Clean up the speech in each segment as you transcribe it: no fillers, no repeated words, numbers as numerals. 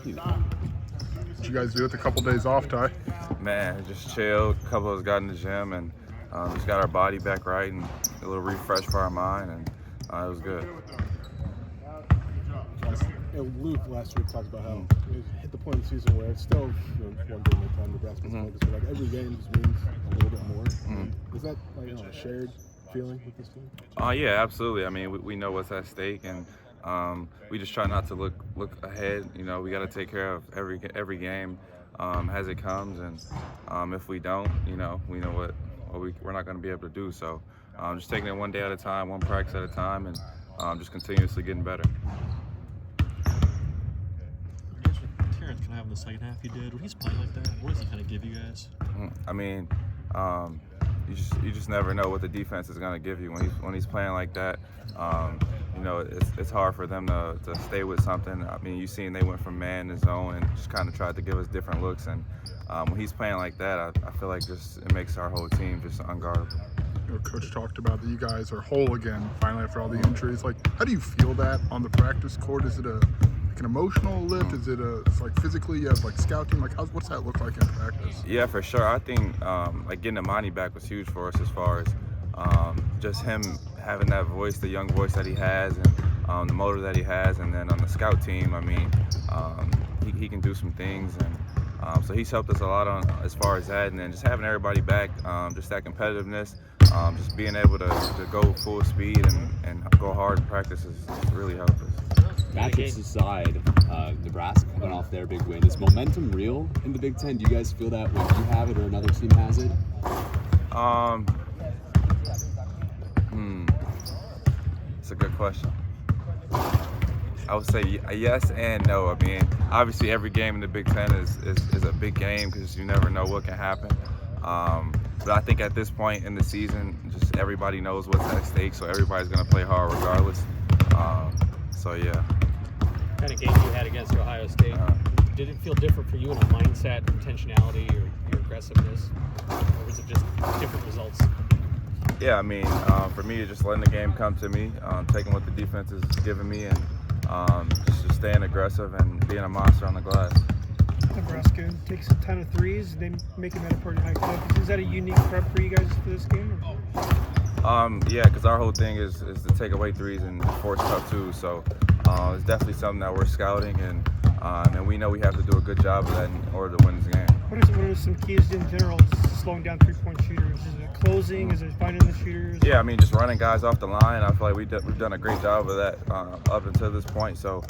you? What you guys do with a couple days off, Ty? Man, just chilled. A couple of us got in the gym and just got our body back right and a little refresh for our mind, and it was good. Luke last week talked about how it hit the point in the season where it's still one game at a time. Nebraska's focused, but like every game just means a little bit more. Is that a shared feeling with this team? Yeah, absolutely. I mean, we know what's at stake, and we just try not to look ahead. You know, we got to take care of every game as it comes, and if we don't, we know what we're not going to be able to do. So just taking it one day at a time, one practice at a time, and just continuously getting better. Terrence kind of having the second half he did. When he's playing like that, what does he kind of give you guys? I mean, you just never know what the defense is going to give you when he's playing like that. It's hard for them to stay with something. I mean, you've seen they went from man to zone and just kind of tried to give us different looks. And when he's playing like that, I feel like it makes our whole team just unguardable. Coach talked about that you guys are whole again finally after all the injuries. Like, how do you feel that on the practice court? Is it an emotional lift? Is it physically? You have scout team. What's that look like in practice? Yeah, for sure. I think getting Amani back was huge for us as far as just him having that voice, the young voice that he has, and the motor that he has. And then on the scout team, I mean, he can do some things, and so he's helped us a lot as far as that. And then just having everybody back, just that competitiveness, just being able to go full speed and go hard in practice has really helped us. Matchups aside, Nebraska coming off their big win. Is momentum real in the Big Ten? Do you guys feel that when you have it or another team has it? It's a good question. I would say yes and no. I mean, obviously every game in the Big Ten is a big game because you never know what can happen. But I think at this point in the season, just everybody knows what's at stake, so everybody's going to play hard regardless. So yeah. Kind of game you had against Ohio State. Did it feel different for you in a mindset, intentionality, or your aggressiveness, or was it just different results? Yeah, I mean, for me, just letting the game come to me, taking what the defense is giving me, and just staying aggressive and being a monster on the glass. Nebraska takes a ton of threes, then making that a pretty high clip. Is that a unique prep for you guys for this game? Yeah, because our whole thing is to take away threes and force tough twos. So it's definitely something that we're scouting, and we know we have to do a good job of that in order to win this game. What are some keys in general slowing down three-point shooters? Is it closing? Is it finding the shooters? Yeah, I mean, just running guys off the line. I feel like we've done a great job of that up until this point. So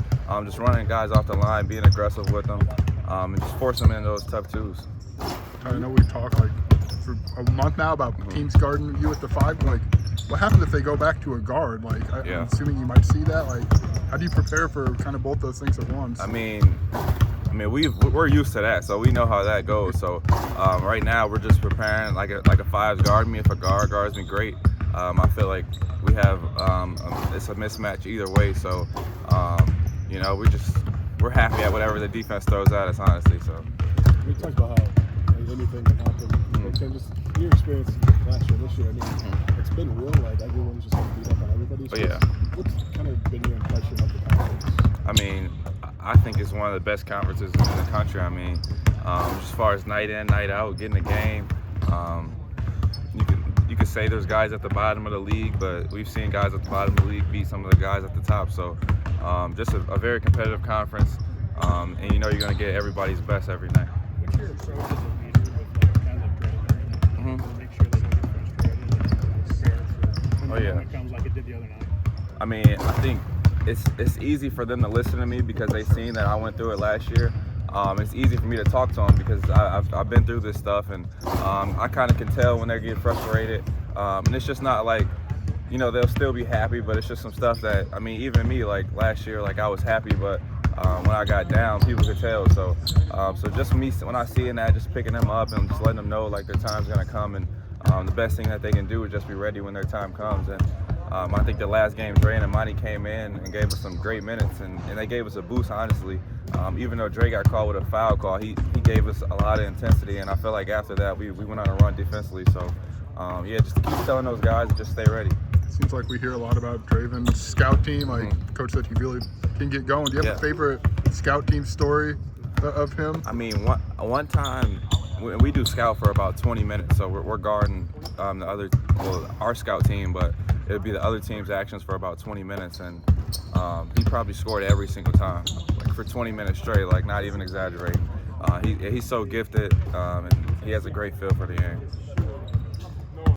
just running guys off the line, being aggressive with them, and just forcing them into those tough twos. I know we talked for a month now about teams guarding you at the 5. What happens if they go back to a guard? I'm assuming you might see that. How do you prepare for kind of both those things at once? I mean, we're used to that, so we know how that goes. So right now we're just preparing like a 5's guard me. If a guard guards me, great. I feel like we have it's a mismatch either way. So we're happy at whatever the defense throws at us, honestly. So we talked about how anything can happen. Just your experience last year, this year. I mean, it's been real. Everyone's just going to beat up on everybody. So what's kind of been your impression of the conference? I mean, I think it's one of the best conferences in the country. I mean, as far as night in, night out, getting the game, you could say there's guys at the bottom of the league, but we've seen guys at the bottom of the league beat some of the guys at the top. So just a very competitive conference, and you're going to get everybody's best every night. What's your approach as a leader with kind of to make sure they don't get frustrated and prepare for when it comes like it did the other night? I mean, I think it's easy for them to listen to me because they've seen that I went through it last year. It's easy for me to talk to them because I've been through this stuff, and I kind of can tell when they're getting frustrated. And it's just not they'll still be happy, but it's just some stuff that, I mean, even me, last year, I was happy, but when I got down, people could tell. So just me, when I see that, just picking them up and just letting them know their time's gonna come, and the best thing that they can do is just be ready when their time comes. And I think the last game, Dre and Amani came in and gave us some great minutes, and they gave us a boost, honestly. Even though Dre got called with a foul call, he gave us a lot of intensity, and I feel like after that we went on a run defensively. So just keep telling those guys to just stay ready. Seems like we hear a lot about Draven's scout team. Coach said he really can get going. Do you have a favorite scout team story of him? I mean, one time we do scout for about 20 minutes, so we're guarding our scout team, but it would be the other team's actions for about 20 minutes, and he probably scored every single time, like for 20 minutes straight, like not even exaggerating. He's so gifted, and he has a great feel for the game.